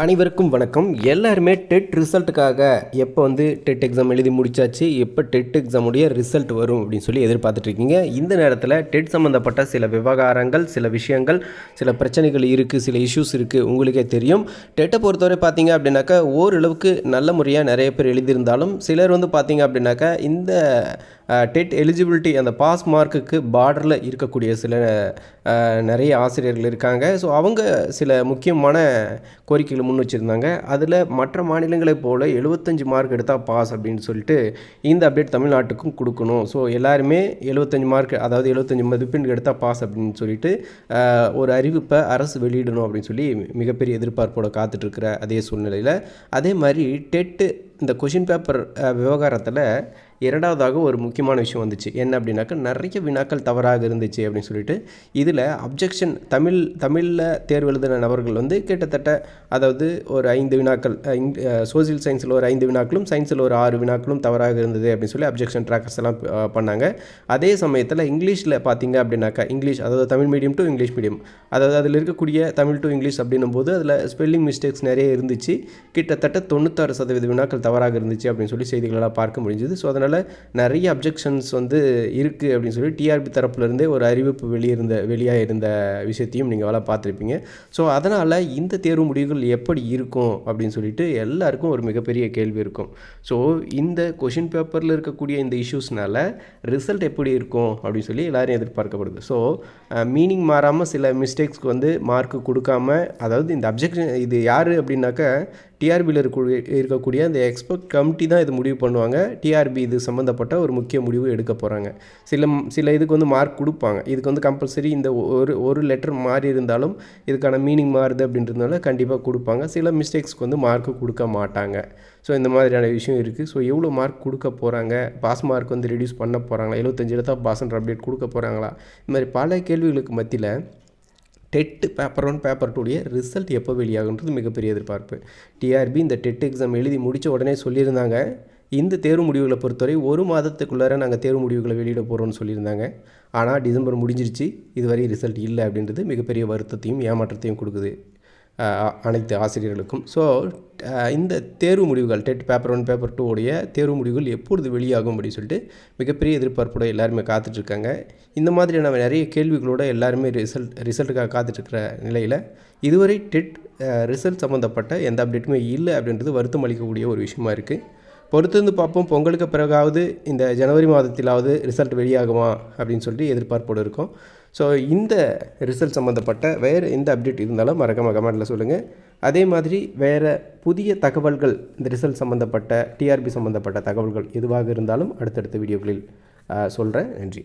அனைவருக்கும் வணக்கம். எல்லாருமே டெட் ரிசல்ட்டுக்காக எப்போ டெட் எக்ஸாம் எழுதி முடிச்சாச்சு, எப்போ டெட் எக்ஸாமுடைய ரிசல்ட் வரும் அப்படின்னு சொல்லி எதிர்பார்த்துட்ருக்கீங்க. இந்த நேரத்தில் டெட் சம்மந்தப்பட்ட சில விவகாரங்கள், சில விஷயங்கள், சில பிரச்சனைகள் இருக்குது, சில இஷ்யூஸ் இருக்குது. உங்களுக்கே தெரியும். டெட்டை பொறுத்தவரை பார்த்தீங்க அப்படின்னாக்கா ஓரளவுக்கு நல்ல முறையாக நிறைய பேர் எழுதியிருந்தாலும் சிலர் பார்த்தீங்க அப்படின்னாக்கா இந்த டெட் எலிஜிபிலிட்டி அந்த பாஸ் மார்க்குக்கு பார்டரில் இருக்கக்கூடிய சில நிறைய ஆசிரியர்கள் இருக்காங்க. ஸோ அவங்க சில முக்கியமான கோரிக்கைகளை முன் வச்சுருந்தாங்க. அதில் மற்ற மாநிலங்களைப் போல் 75 மார்க் எடுத்தால் பாஸ் அப்படின்னு சொல்லிட்டு இந்த அப்டேட் தமிழ்நாட்டுக்கும் கொடுக்கணும். ஸோ எல்லாருமே 75 மார்க், அதாவது 75 மதிப்பெண் எடுத்தால் பாஸ் அப்படின்னு சொல்லிட்டு ஒரு அறிவிப்பை அரசு வெளியிடணும் அப்படின்னு சொல்லி மிகப்பெரிய எதிர்பார்ப்போடு காத்துட்ருக்கிற அதே சூழ்நிலையில், அதே மாதிரி டெட்டு இந்த கொஷின் பேப்பர் விவகாரத்தில் இரண்டாவதாக ஒரு முக்கியமான விஷயம் வந்துச்சு. என்ன அப்படின்னாக்கா நிறைய வினாக்கள் தவறாக இருந்துச்சு அப்படின்னு சொல்லிட்டு இதில் அப்ஜெக்ஷன் தமிழில் தேர்வு எழுதின நபர்கள் கிட்டத்தட்ட அதாவது ஒரு 5 வினாக்கள், சோசியல் சயின்ஸில் ஒரு 5 வினாக்களும், சயின்ஸில் ஒரு 6 வினாக்களும் தவறாக இருந்தது அப்படின்னு சொல்லி அப்ஜெக்ஷன் ட்ராக்கர்ஸ் எல்லாம் பண்ணாங்க. அதே சமயத்தில் இங்கிலீஷில் பார்த்தீங்க அப்படின்னாக்கா இங்கிலீஷ், அதாவது Tamil medium to English medium, அதாவது அதில் இருக்கக்கூடிய தமிழ் டு இங்கிலீஷ் அப்படின்னும் போது அதில் ஸ்பெல்லிங் மிஸ்டேக்ஸ் நிறைய இருந்துச்சு. கிட்டத்தட்ட 96% வினாக்கள் தவறாக இருந்துச்சு அப்படின்னு சொல்லி செய்திகளெல்லாம் பார்க்க முடிஞ்சுது. ஸோ அதனால் நிறைய அப்ஜெக்ஷன்ஸ் இருக்குது அப்படின்னு சொல்லி டிஆர்பி தரப்புலேருந்தே ஒரு அறிவிப்பு வெளியாக இருந்த விஷயத்தையும் நீங்கள் வேலை பார்த்துருப்பீங்க. ஸோ அதனால் இந்த தேர்வு முடிவுகள் எப்படி இருக்கும் அப்படின்னு சொல்லிட்டு எல்லாருக்கும் ஒரு மிகப்பெரிய கேள்வி இருக்கும். ஸோ இந்த கொஷின் பேப்பரில் இருக்கக்கூடிய இந்த இஷ்யூஸ்னால ரிசல்ட் எப்படி இருக்கும் அப்படின்னு சொல்லி எல்லோரும் எதிர்பார்க்கப்படுது. ஸோ மீனிங் மாறாமல் சில மிஸ்டேக்ஸ்க்கு மார்க்கு கொடுக்காம, அதாவது இந்த அப்ஜெக்ஷன் இது யார் அப்படின்னாக்கா டிஆர்பியில் இருக்கக்கூடிய அந்த எக்ஸ்பர்ட் கமிட்டி தான் இது முடிவு பண்ணுவாங்க. டிஆர்பி இது சம்மந்தப்பட்ட ஒரு முக்கிய முடிவு எடுக்க போகிறாங்க. சில இதுக்கு மார்க் கொடுப்பாங்க. இதுக்கு கம்பல்சரி இந்த ஒரு லெட்டர் மாறி இருந்தாலும் இதுக்கான மீனிங் மாறுது அப்படின்றதுனால கண்டிப்பாக கொடுப்பாங்க. சில மிஸ்டேக்ஸ்க்கு மார்க்கு கொடுக்க மாட்டாங்க. ஸோ இந்த மாதிரியான விஷயம் இருக்குது. ஸோ எவ்வளோ மார்க் கொடுக்க போகிறாங்க, பாஸ் மார்க் ரெடியூஸ் பண்ண போகிறாங்களா, 75 எடுத்தால் பாஸ்ன்ற அப்டேட் கொடுக்க போகிறாங்களா, இந்த மாதிரி பல கேள்விகளுக்கு மத்தியில் டெட் பேப்பர் 1 பேப்பர் 2 ரிசல்ட் எப்போ வெளியாகுன்றது மிகப்பெரிய எதிர்பார்ப்பு. டிஆர்பி இந்த டெட் எக்ஸாம் எழுதி முடித்த உடனே சொல்லியிருந்தாங்க, இந்த தேர்வு முடிவுகளை பொறுத்தவரை 1 மாதத்துக்குள்ளார நாங்கள் தேர்வு முடிவுகளை வெளியிட போகிறோம்னு சொல்லியிருந்தாங்க. ஆனால் டிசம்பர் முடிஞ்சிருச்சு, இதுவரை ரிசல்ட் இல்லை அப்படின்றது மிகப்பெரிய வருத்தத்தையும் ஏமாற்றத்தையும் கொடுக்குது அனைத்து ஆசிரியர்களுக்கும். ஸோ இந்த தேர்வு முடிவுகள் டெட் பேப்பர் 1 பேப்பர் 2 உடைய தேர்வு முடிவுகள் எப்பொழுது வெளியாகும் அப்படின்னு சொல்லிட்டு மிகப்பெரிய எதிர்பார்ப்போட எல்லாருமே காத்துட்ருக்காங்க. இந்த மாதிரியான நிறைய கேள்விகளோட எல்லாருமே ரிசல்ட்டுக்காக காத்துட்ருக்கிற நிலையில் இதுவரை டெட் ரிசல்ட் சம்மந்தப்பட்ட எந்த அப்டேட்டுமே இல்லை அப்படின்றது வருத்தம் அளிக்கக்கூடிய ஒரு விஷயமா இருக்குது. பொறுத்திருந்து பார்ப்போம். பொங்கலுக்கு பிறகாவது இந்த ஜனவரி மாதத்திலாவது ரிசல்ட் வெளியாகுமா அப்படின்னு சொல்லிட்டு எதிர்பார்ப்போடு இருக்கும். ஸோ இந்த ரிசல்ட் சம்மந்தப்பட்ட வேறு எந்த அப்டேட் இருந்தாலும் மறக்காம கமெண்ட்டில் சொல்லுங்கள். அதே மாதிரி வேறு புதிய தகவல்கள், இந்த ரிசல்ட் சம்மந்தப்பட்ட டிஆர்பி சம்மந்தப்பட்ட தகவல்கள் எதுவாக இருந்தாலும் அடுத்தடுத்த வீடியோக்களில் சொல்கிறேன். நன்றி.